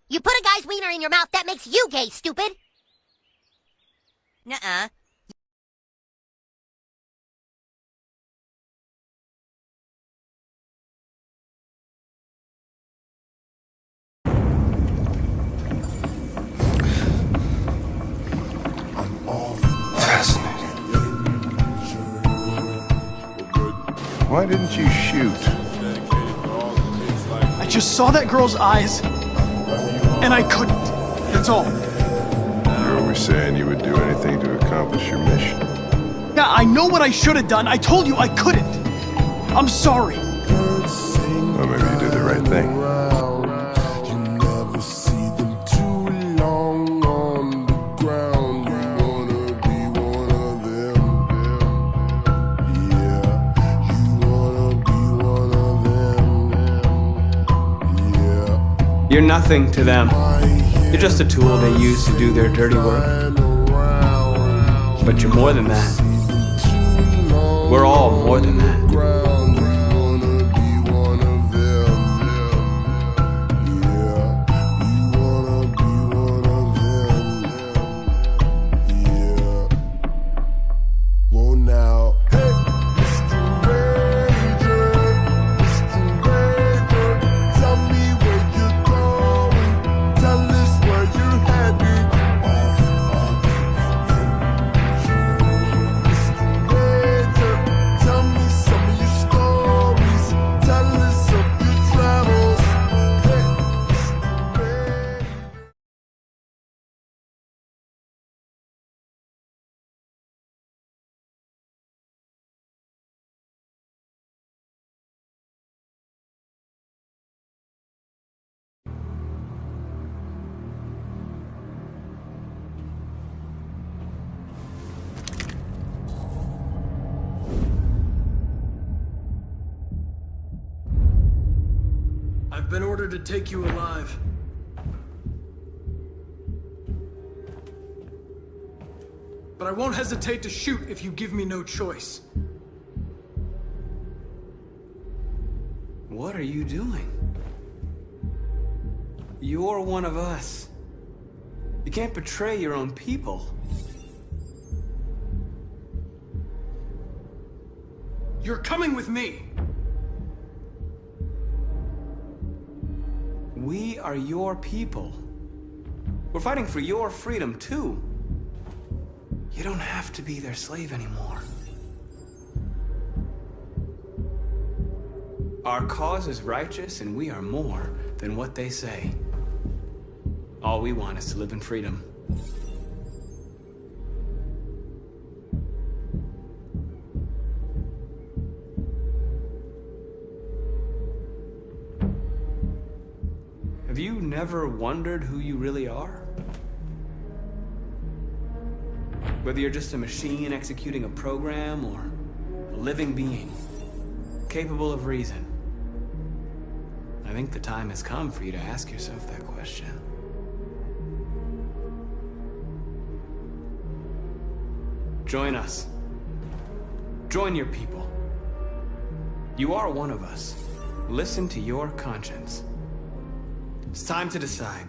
You put a guy's wiener in your mouth, that makes you gay, stupid! Nuh-uh. Why didn't you shoot? I just saw that girl's eyes, and I couldn't. That's all. You were saying you would do anything to accomplish your mission. Yeah, I know what I should have done. I told you I couldn't. I'm sorry. Well, maybe you did the right thing. You're nothing to them. You're just a tool they use to do their dirty work. But you're more than that. We're all more than that. I've been ordered to take you alive. But I won't hesitate to shoot if you give me no choice. What are you doing? You're one of us. You can't betray your own people. You're coming with me. We are your people. We're fighting for your freedom, too. You don't have to be their slave anymore. Our cause is righteous, and we are more than what they say. All we want is to live in freedom. Have you never wondered who you really are? Whether you're just a machine executing a program or a living being, capable of reason. I think the time has come for you to ask yourself that question. Join us. Join your people. You are one of us. Listen to your conscience. It's time to decide.